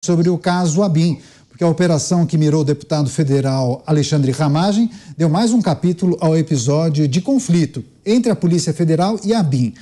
sobre o caso ABIN, porque a operação que mirou o deputado federal Alexandre Ramagem deu mais um capítulo ao episódio de conflito entre a Polícia Federal e a ABIN.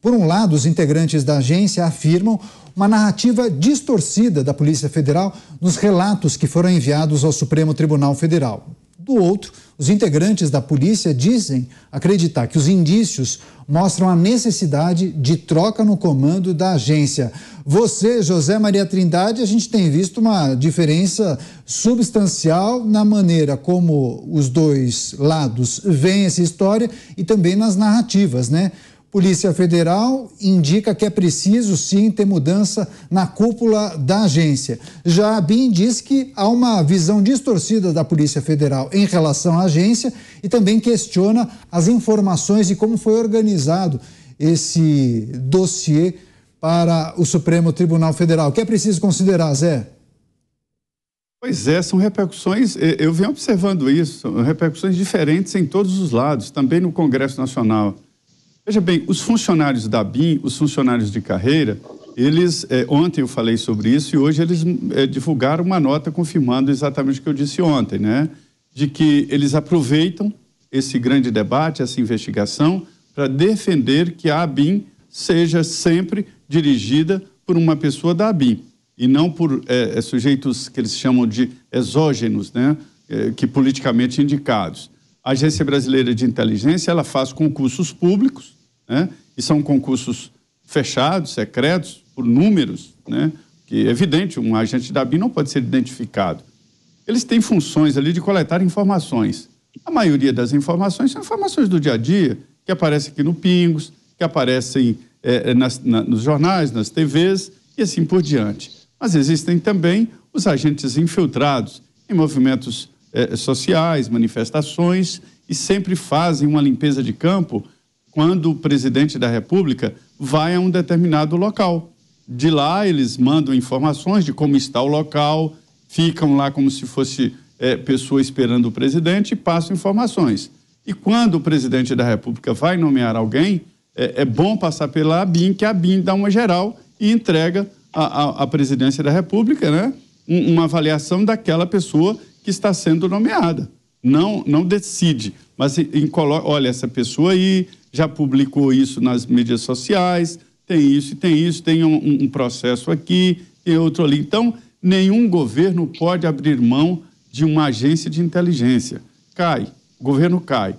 Por um lado, os integrantes da agência afirmam uma narrativa distorcida da Polícia Federal nos relatos que foram enviados ao Supremo Tribunal Federal. Do outro, os integrantes da polícia dizem acreditar que os indícios mostram a necessidade de troca no comando da agência. Você, José Maria Trindade, a gente tem visto uma diferença substancial na maneira como os dois lados veem essa história e também nas narrativas, né? Polícia Federal indica que é preciso, sim, ter mudança na cúpula da agência. Já a ABIN diz que há uma visão distorcida da Polícia Federal em relação à agência e também questiona as informações e como foi organizado esse dossiê para o Supremo Tribunal Federal. O que é preciso considerar, Zé? Pois é, são repercussões, eu venho observando isso, repercussões diferentes em todos os lados, também no Congresso Nacional. Veja bem, os funcionários da ABIN, os funcionários de carreira, eles, ontem eu falei sobre isso e hoje eles divulgaram uma nota confirmando exatamente o que eu disse ontem, né? De que eles aproveitam esse grande debate, essa investigação, para defender que a ABIN seja sempre dirigida por uma pessoa da ABIN e não por sujeitos que eles chamam de exógenos, né? Que politicamente indicados. A Agência Brasileira de Inteligência, ela faz concursos públicos, né? E são concursos fechados, secretos, por números, né? Que é evidente, um agente da ABIN não pode ser identificado. Eles têm funções ali de coletar informações. A maioria das informações são informações do dia a dia, que aparecem aqui no Pingos, que aparecem nos jornais, nas TVs e assim por diante. Mas existem também os agentes infiltrados em movimentos sociais, manifestações, e sempre fazem uma limpeza de campo quando o presidente da República vai a um determinado local. De lá, eles mandam informações de como está o local, ficam lá como se fosse pessoa esperando o presidente e passam informações. E quando o presidente da República vai nomear alguém, é bom passar pela ABIN, que a ABIN dá uma geral e entrega à presidência da República, né, uma avaliação daquela pessoa que está sendo nomeada. Não decide, mas olha, essa pessoa aí já publicou isso nas mídias sociais, tem isso, tem um processo aqui, tem outro ali. Então, nenhum governo pode abrir mão de uma agência de inteligência. O governo cai.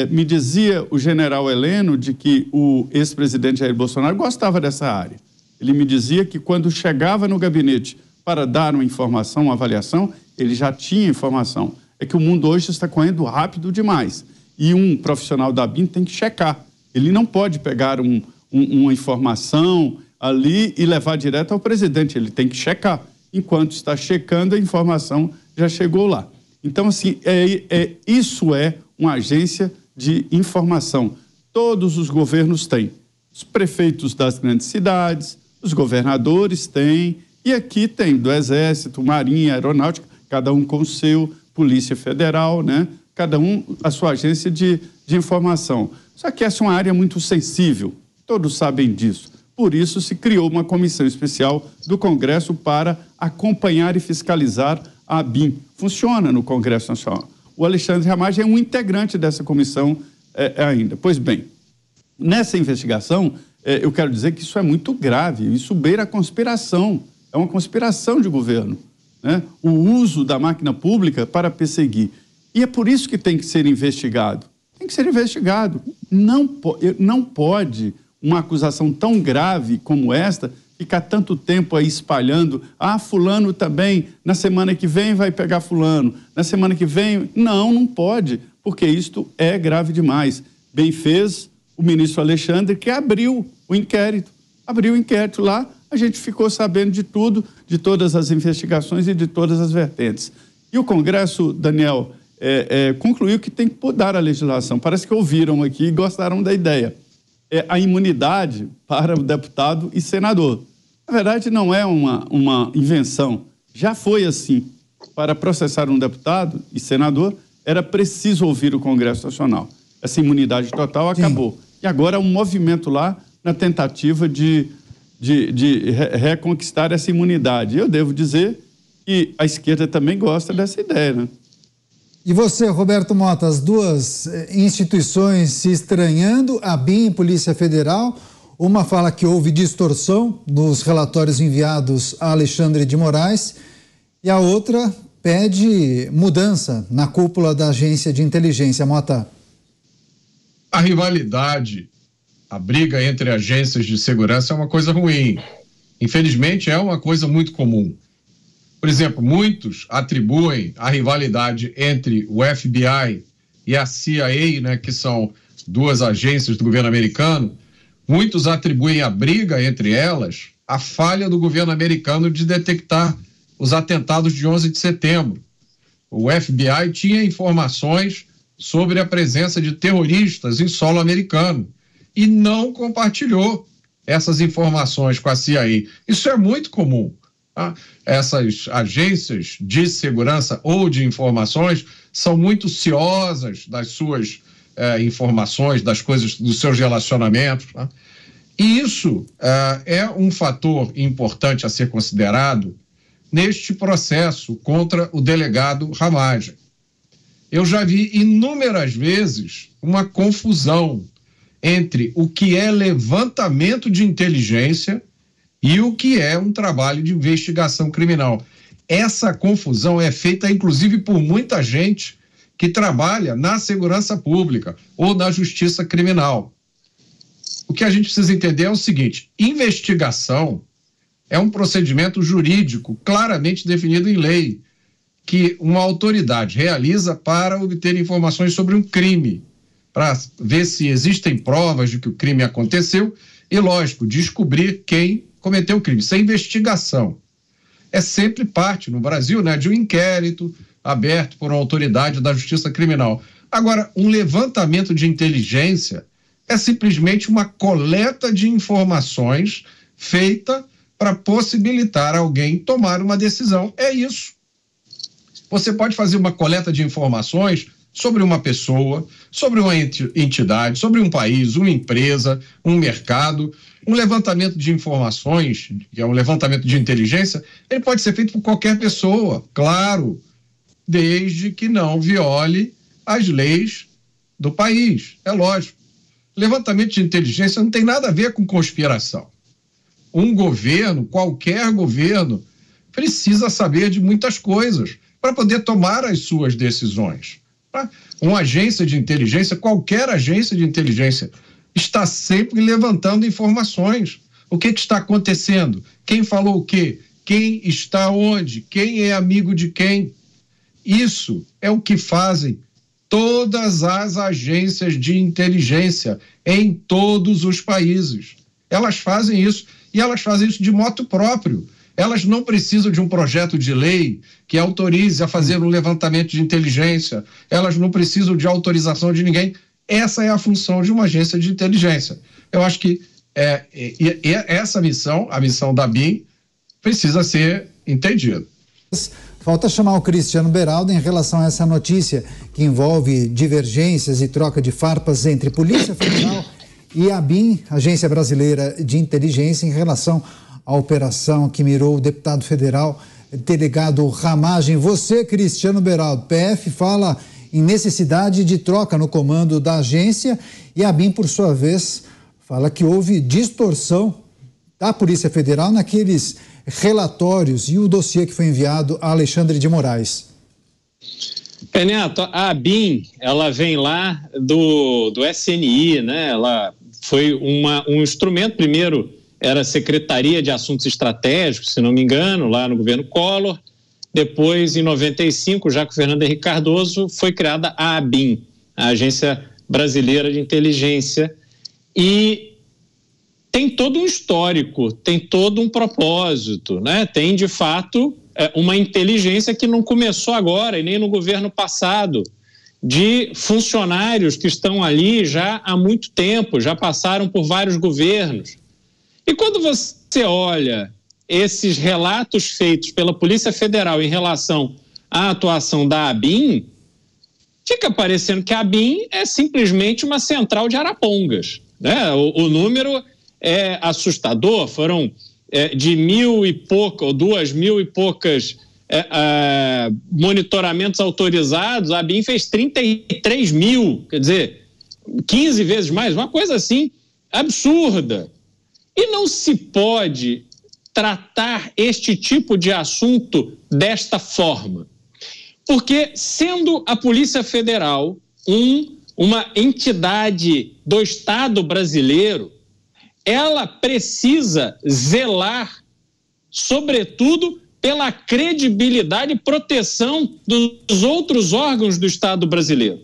Me dizia o general Heleno de que o ex-presidente Jair Bolsonaro gostava dessa área. Ele me dizia que quando chegava no gabinete para dar uma informação, uma avaliação, ele já tinha informação. É que o mundo hoje está correndo rápido demais. E um profissional da ABIN tem que checar. Ele não pode pegar uma informação ali e levar direto ao presidente. Ele tem que checar. Enquanto está checando, a informação já chegou lá. Então, assim, isso é uma agência de informação. Todos os governos têm. Os prefeitos das grandes cidades, os governadores têm. E aqui tem do Exército, Marinha, Aeronáutica, cada um com o seu, Polícia Federal, né? Cada um a sua agência de informação. Só que essa é uma área muito sensível, todos sabem disso. Por isso se criou uma comissão especial do Congresso para acompanhar e fiscalizar a ABIN. Funciona no Congresso Nacional. O Alexandre Ramagem é um integrante dessa comissão ainda. Pois bem, nessa investigação, eu quero dizer que isso é muito grave, isso beira a conspiração, é uma conspiração de governo, né? O uso da máquina pública para perseguir. E é por isso que tem que ser investigado. Tem que ser investigado. Não pode uma acusação tão grave como esta ficar tanto tempo aí espalhando. Fulano também, na semana que vem vai pegar fulano. Na semana que vem... Não pode, porque isto é grave demais. Bem fez o ministro Alexandre, que abriu o inquérito. Abriu o inquérito lá, a gente ficou sabendo de tudo, de todas as investigações e de todas as vertentes. E o Congresso, Daniel... concluiu que tem que mudar a legislação. Parece que ouviram aqui e gostaram da ideia. A imunidade para o deputado e senador. Na verdade, não é uma invenção. Já foi assim. Para processar um deputado e senador, era preciso ouvir o Congresso Nacional. Essa imunidade total acabou. Sim. E agora há um movimento lá na tentativa de de reconquistar essa imunidade. Eu devo dizer que a esquerda também gosta dessa ideia, né? E você, Roberto Mota, as duas instituições se estranhando, a ABIN e Polícia Federal, uma fala que houve distorção nos relatórios enviados a Alexandre de Moraes e a outra pede mudança na cúpula da agência de inteligência. Mota. A rivalidade, a briga entre agências de segurança é uma coisa ruim. Infelizmente, é uma coisa muito comum. Por exemplo, muitos atribuem a rivalidade entre o FBI e a CIA, né, que são duas agências do governo americano, muitos atribuem a briga entre elas à falha do governo americano de detectar os atentados de 11 de setembro. O FBI tinha informações sobre a presença de terroristas em solo americano e não compartilhou essas informações com a CIA. Isso é muito comum. Tá? Essas agências de segurança ou de informações são muito ciosas das suas informações, das coisas, dos seus relacionamentos. Tá? E isso é um fator importante a ser considerado neste processo contra o delegado Ramagem. Eu já vi inúmeras vezes uma confusão entre o que é levantamento de inteligência e o que é um trabalho de investigação criminal. Essa confusão é feita, inclusive, por muita gente que trabalha na segurança pública ou na justiça criminal. O que a gente precisa entender é o seguinte: investigação é um procedimento jurídico claramente definido em lei, que uma autoridade realiza para obter informações sobre um crime, para ver se existem provas de que o crime aconteceu e, lógico, descobrir quem cometeu o crime. Isso é investigação. É sempre parte, no Brasil, né, de um inquérito aberto por uma autoridade da justiça criminal. Agora, um levantamento de inteligência é simplesmente uma coleta de informações feita para possibilitar alguém tomar uma decisão. É isso. Você pode fazer uma coleta de informações sobre uma pessoa, sobre uma entidade, sobre um país, uma empresa, um mercado. Um levantamento de informações, que é um levantamento de inteligência, ele pode ser feito por qualquer pessoa, claro, desde que não viole as leis do país. É lógico. Levantamento de inteligência não tem nada a ver com conspiração. Um governo, qualquer governo, precisa saber de muitas coisas para poder tomar as suas decisões. Tá? Uma agência de inteligência, qualquer agência de inteligência, está sempre levantando informações. O que está acontecendo? Quem falou o quê? Quem está onde? Quem é amigo de quem? Isso é o que fazem todas as agências de inteligência em todos os países. Elas fazem isso, e elas fazem isso de motu próprio. Elas não precisam de um projeto de lei que autorize a fazer um levantamento de inteligência. Elas não precisam de autorização de ninguém. Essa é a função de uma agência de inteligência. Eu acho que essa missão, a missão da ABIN, precisa ser entendida. Falta chamar o Cristiano Beraldo em relação a essa notícia que envolve divergências e troca de farpas entre Polícia Federal e a ABIN, Agência Brasileira de Inteligência, em relação à operação que mirou o deputado federal, delegado Ramagem. Você, Cristiano Beraldo, PF fala em necessidade de troca no comando da agência e a ABIN, por sua vez, fala que houve distorção da Polícia Federal naqueles relatórios e o dossiê que foi enviado a Alexandre de Moraes. Neto, a ABIN, ela vem lá do SNI, né? Ela foi um instrumento, primeiro era Secretaria de Assuntos Estratégicos, se não me engano, lá no governo Collor. Depois, em 95, já com o Fernando Henrique Cardoso, foi criada a ABIN, a Agência Brasileira de Inteligência, e tem todo um histórico, tem todo um propósito, né? Tem, de fato, uma inteligência que não começou agora e nem no governo passado, de funcionários que estão ali já há muito tempo, já passaram por vários governos. E quando você olha esses relatos feitos pela Polícia Federal em relação à atuação da ABIN, fica parecendo que a ABIN é simplesmente uma central de arapongas, né? O número é assustador. Foram de 1.000 e pouco, ou 2.000 e poucas monitoramentos autorizados, a ABIN fez 33.000, quer dizer, 15 vezes mais, uma coisa assim absurda. E não se pode tratar este tipo de assunto desta forma. Porque, sendo a Polícia Federal uma entidade do Estado brasileiro, ela precisa zelar, sobretudo, pela credibilidade e proteção dos outros órgãos do Estado brasileiro.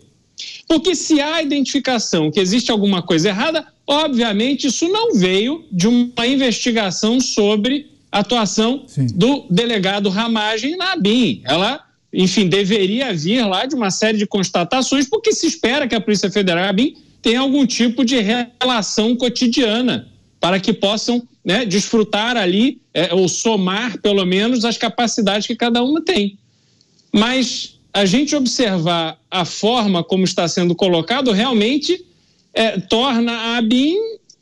Porque se há identificação que existe alguma coisa errada, obviamente isso não veio de uma investigação sobre a atuação do delegado Ramagem na ABIN. Ela, enfim, deveria vir lá de uma série de constatações, porque se espera que a Polícia Federal e a ABIN tenham algum tipo de relação cotidiana para que possam, né, desfrutar ali, ou somar, pelo menos, as capacidades que cada uma tem. Mas a gente observar a forma como está sendo colocado realmente torna a ABIN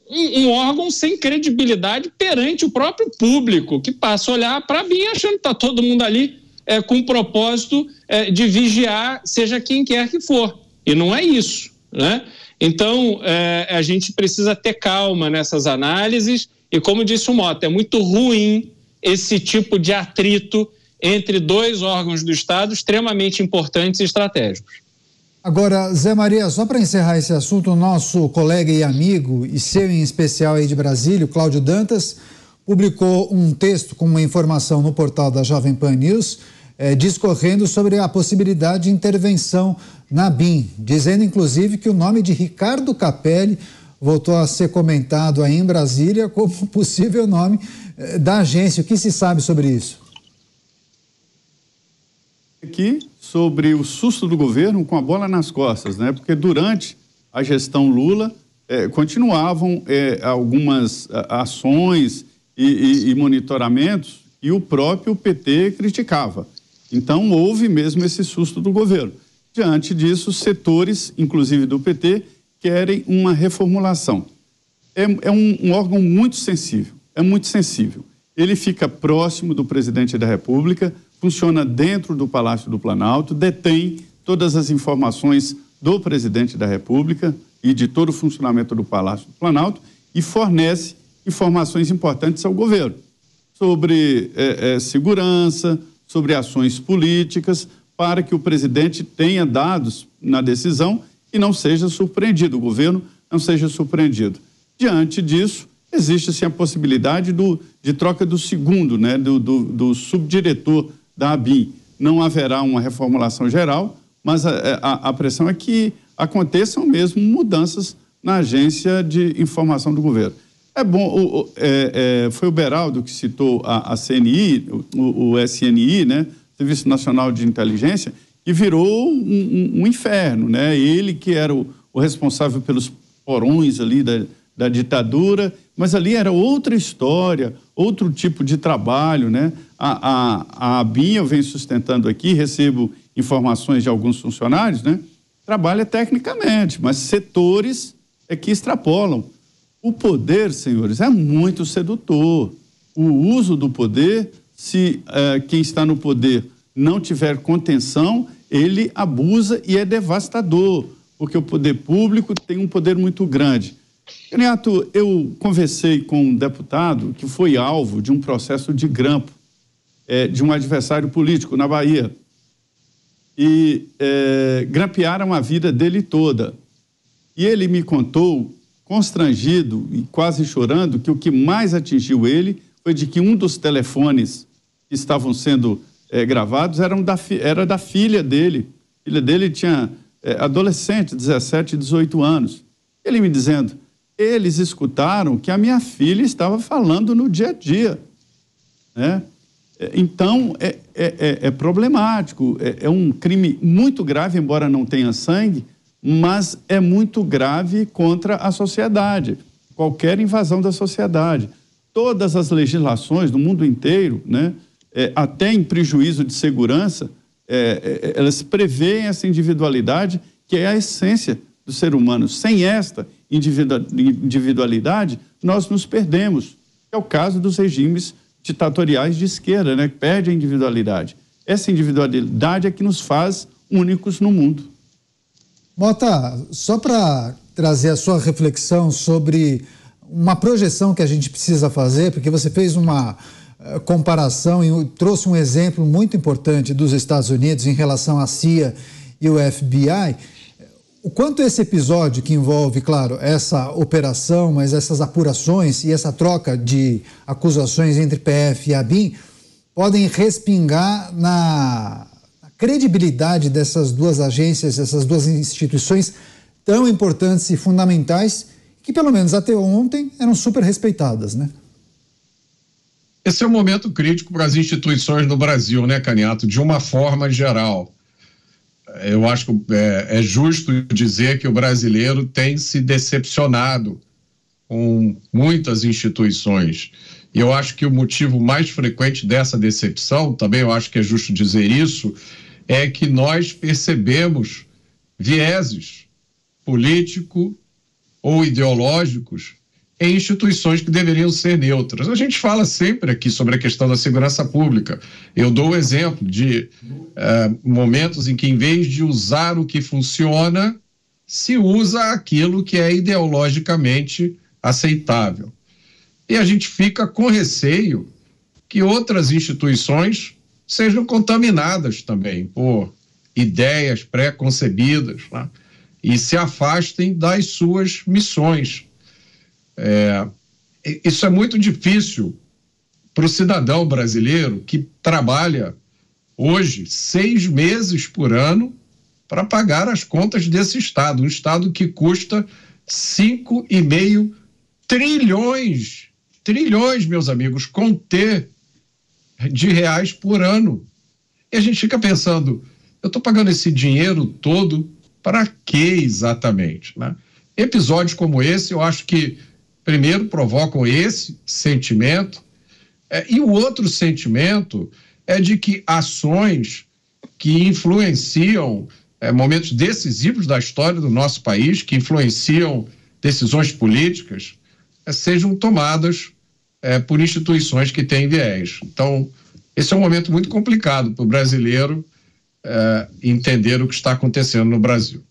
um órgão sem credibilidade perante o próprio público, que passa a olhar para a ABIN achando que está todo mundo ali com o propósito de vigiar, seja quem quer que for. E não é isso, né? Então, a gente precisa ter calma nessas análises e, como disse o Mota, é muito ruim esse tipo de atrito entre dois órgãos do Estado extremamente importantes e estratégicos. Agora, Zé Maria, só para encerrar esse assunto, o nosso colega e amigo, e seu em especial aí de Brasília, o Cláudio Dantas, publicou um texto com uma informação no portal da Jovem Pan News, discorrendo sobre a possibilidade de intervenção na ABIN, dizendo inclusive que o nome de Ricardo Capelli voltou a ser comentado aí em Brasília como possível nome da agência. O que se sabe sobre isso? Aqui sobre o susto do governo com a bola nas costas, né? Porque durante a gestão Lula continuavam algumas ações e monitoramentos e o próprio PT criticava. Então houve mesmo esse susto do governo. Diante disso, setores, inclusive do PT, querem uma reformulação. É um órgão muito sensível, Ele fica próximo do presidente da República, funciona dentro do Palácio do Planalto, detém todas as informações do presidente da República e de todo o funcionamento do Palácio do Planalto e fornece informações importantes ao governo sobre segurança, sobre ações políticas, para que o presidente tenha dados na decisão e não seja surpreendido, o governo não seja surpreendido. Diante disso, existe-se a possibilidade de troca do segundo, né, do subdiretor da ABIN. Não haverá uma reformulação geral, mas a pressão é que aconteçam mesmo mudanças na agência de informação do governo. É bom, foi o Beraldo que citou a CNI, o SNI, né, Serviço Nacional de Inteligência, que virou um inferno, né? Ele que era o responsável pelos porões ali da ditadura, mas ali era outra história, outro tipo de trabalho, né? A ABIN, eu venho sustentando aqui, recebo informações de alguns funcionários, né? Trabalha tecnicamente, mas setores que extrapolam. O poder, senhores, é muito sedutor. O uso do poder, se quem está no poder não tiver contenção, ele abusa e é devastador, porque o poder público tem um poder muito grande. Renato, eu conversei com um deputado que foi alvo de um processo de grampo, de um adversário político na Bahia. E grampearam a vida dele toda. E ele me contou, constrangido e quase chorando, que o que mais atingiu ele foi de que um dos telefones que estavam sendo gravados era da filha dele. A filha dele tinha adolescente, 17, 18 anos. Ele me dizendo, eles escutaram que a minha filha estava falando no dia a dia, né? Então, é problemático, é um crime muito grave, embora não tenha sangue, mas é muito grave contra a sociedade, qualquer invasão da sociedade. Todas as legislações do mundo inteiro, né, até em prejuízo de segurança, elas prevêem essa individualidade que é a essência do ser humano. Sem esta individualidade, nós nos perdemos. É o caso dos regimes ditatoriais de esquerda, né, que perde a individualidade. Essa individualidade é que nos faz únicos no mundo. Mota, só para trazer a sua reflexão sobre uma projeção que a gente precisa fazer, porque você fez uma comparação e trouxe um exemplo muito importante dos Estados Unidos em relação à CIA e o FBI. O quanto esse episódio, que envolve, claro, essa operação, mas essas apurações e essa troca de acusações entre PF e ABIN, podem respingar na credibilidade dessas duas agências, dessas duas instituições tão importantes e fundamentais, que pelo menos até ontem eram super respeitadas, né? Esse é um momento crítico para as instituições no Brasil, né, Caniato? De uma forma geral. Eu acho que é justo dizer que o brasileiro tem se decepcionado com muitas instituições. E eu acho que o motivo mais frequente dessa decepção, também eu acho que é justo dizer isso, é que nós percebemos vieses político ou ideológicos em instituições que deveriam ser neutras. A gente fala sempre aqui sobre a questão da segurança pública. Eu dou o exemplo de momentos em que, em vez de usar o que funciona, se usa aquilo que é ideologicamente aceitável. E a gente fica com receio que outras instituições sejam contaminadas também por ideias pré-concebidas, né? E se afastem das suas missões. Isso é muito difícil para o cidadão brasileiro que trabalha hoje 6 meses por ano para pagar as contas desse Estado, um Estado que custa 5,5 trilhões, meus amigos, com T, de reais por ano. E a gente fica pensando, eu estou pagando esse dinheiro todo para quê exatamente, né? Episódios como esse, eu acho que primeiro provocam esse sentimento, e o outro sentimento é de que ações que influenciam momentos decisivos da história do nosso país, que influenciam decisões políticas, sejam tomadas por instituições que têm viés. Então, esse é um momento muito complicado para o brasileiro entender o que está acontecendo no Brasil.